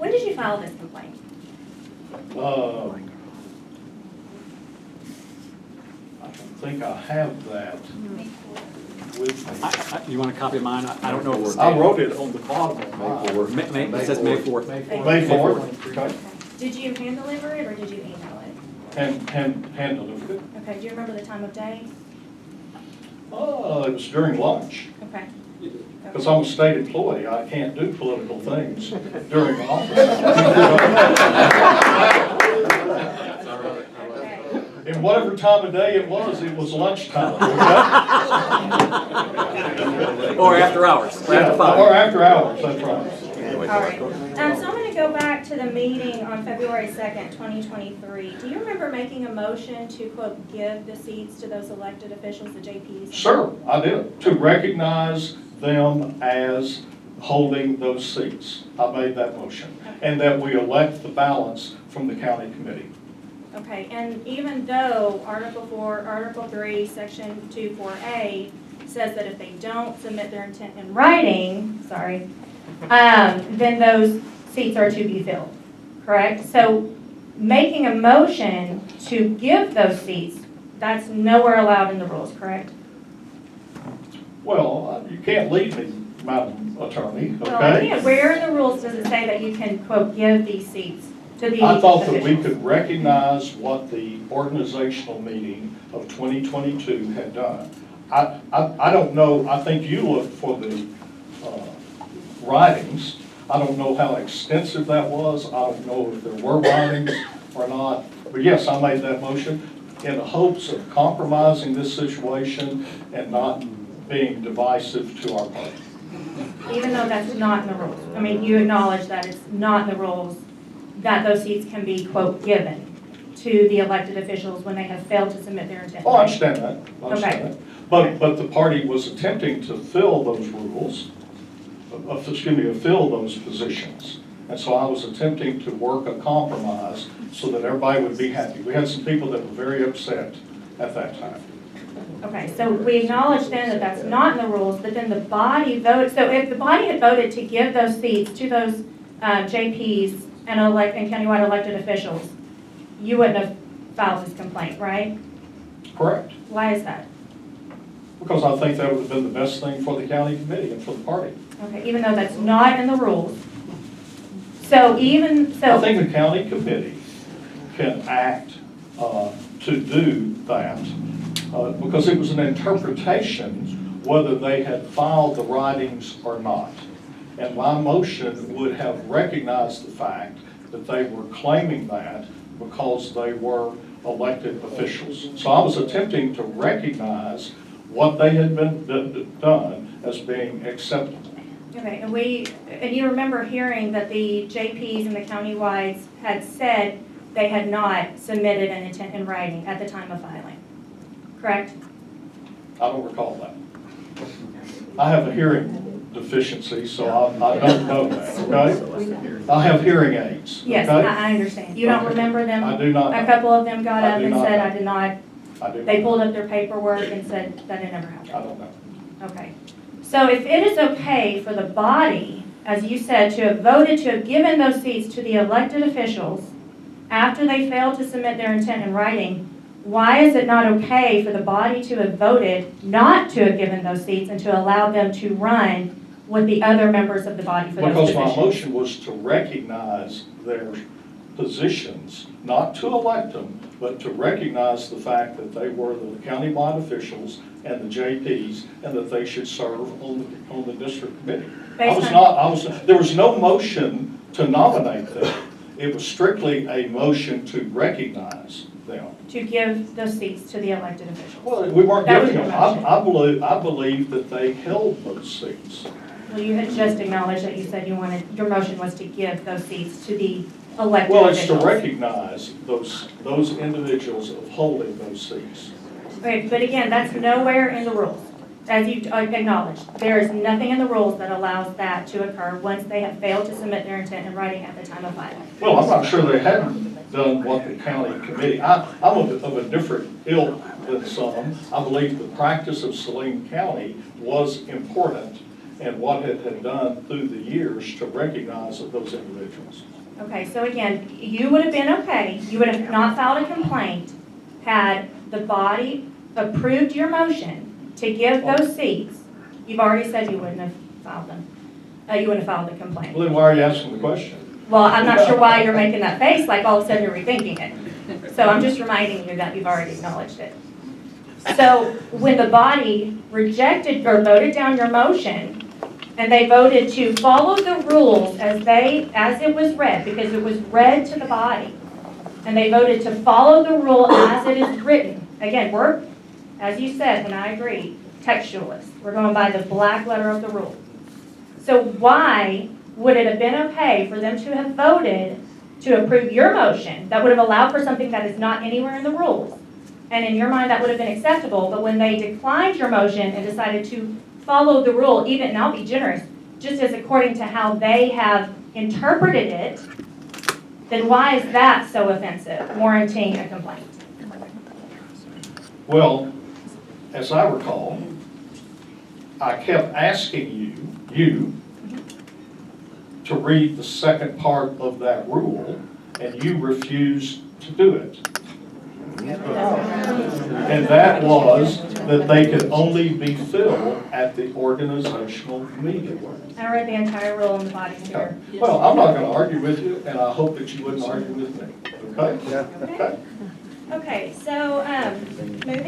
When did you file this complaint? I think I have that with me. You want a copy of mine? I don't know if it's I wrote it on the bottom of mine. It says May 4th. May 4th. Okay. Did you hand deliver it or did you email it? Hand delivered it. Okay, do you remember the time of day? It was during lunch. Okay. Because I'm a state employee, I can't do political things during office. Okay. In whatever time of day it was lunchtime. Or after hours, or Yeah, after 5. or after hours, that's right. All right. So I'm going to go back to the meeting on February 2nd, 2023. Do you remember making a motion to, quote, give the seats to those elected officials, the JPs? Sure, I did, to recognize them as holding those seats. I made that motion. And that we elect the balance from the county committee. Okay, and even though Article 3, Section 24A says that if they don't submit their intent in writing, then those seats are to be filled, correct? So making a motion to give those seats, that's nowhere allowed in the rules, correct? Well, you can't lead me, Madam Attorney, Well, okay? again, where in the rules does it say that you can, quote, give these seats to the I thought that we officials? could recognize what the organizational meeting of 2022 had done. I don't know, I think you looked for the writings. I don't know how extensive that was. I don't know if there were writings or not. But yes, I made that motion in the hopes of compromising this situation and not being divisive to our party. Even though that's not in the rules. I mean, you acknowledge that it's not in the rules that those seats can be, quote, given to the elected officials when they have failed to submit their intent. Oh, I understand that. I understand Okay. that. But the party was attempting to fill those rules, fill those positions. And so I was attempting to work a compromise so that everybody would be happy. We had some people that were very upset at that time. Okay, so we acknowledge then that that's not in the rules, but then the body voted, so if the body had voted to give those seats to those JPs and countywide elected officials, you wouldn't have filed this complaint, right? Correct. Why is that? Because I think that would have been the best thing for the county committee and for the party. Okay, even though that's not in the rules. I think the county committee can act to do that because it was an interpretation whether they had filed the writings or not. And my motion would have recognized the fact that they were claiming that because they were elected officials. So I was attempting to recognize what they had been done as being acceptable. Okay, and you remember hearing that the JPs and the countywides had said they had not submitted an intent in writing at the time of filing, correct? I don't recall that. I have a hearing deficiency, so I don't know that, okay? I have hearing aids, okay? Yes, I understand. You don't remember them? I do not. A couple of them got I up do and not said, know. I did not. I do They not. pulled up their paperwork and said that it never happened. I don't know. Okay. So if it is okay for the body, as you said, to have voted to have given those seats to the elected officials after they failed to submit their intent in writing, why is it not okay for the body to have voted not to have given those seats and to allow them to run with the other members of the body for those Because positions? my motion was to recognize their positions, not to elect them, but to recognize the fact that they were the countywide officials and the JPs, and that they should serve on the district committee. There was no motion to nominate them. It was strictly a motion to recognize them. To give those seats to the elected officials? Well, we weren't That was giving them. your motion. I believe that they held those seats. Well, you had just acknowledged that you said your motion was to give those seats to the elected Well, it's officials. to recognize those individuals of holding those seats. Okay, but again, that's nowhere in the rules, as you acknowledged. There is nothing in the rules that allows that to occur once they have failed to submit their intent in writing at the time of filing. Well, I'm not sure they hadn't done what the county committee, I'm of a different ilk than some. I believe the practice of Saline County was important and what it had done through the years to recognize those individuals. Okay, so again, you would have been okay, you would have not filed a complaint had the body approved your motion to give those seats. You've already said you wouldn't have filed them. You wouldn't have filed the complaint. Well, then why are you asking the question? Well, I'm not sure why you're making that face, like all of a sudden you're rethinking it. So I'm just reminding you that you've already acknowledged it. So when the body rejected or voted down your motion, and they voted to follow the rules as it was read, because it was read to the body, and they voted to follow the rule as it is written. Again, we're, as you said, and I agree, textualists. We're going by the black letter of the rule. So why would it have been okay for them to have voted to approve your motion that would have allowed for something that is not anywhere in the rules? And in your mind, that would have been acceptable, but when they declined your motion and decided to follow the rule, even, and I'll be generous, just as according to how they have interpreted it, then why is that so offensive, warranting a complaint? Well, as I recall, I kept asking you to read the second part of that rule, and you refused to do it. And that was that they could only be filled at the organizational meeting. I read the entire rule in the body's here. Well, I'm not going to argue with you, and I hope that you wouldn't argue with me, okay? Okay. Okay, so, moving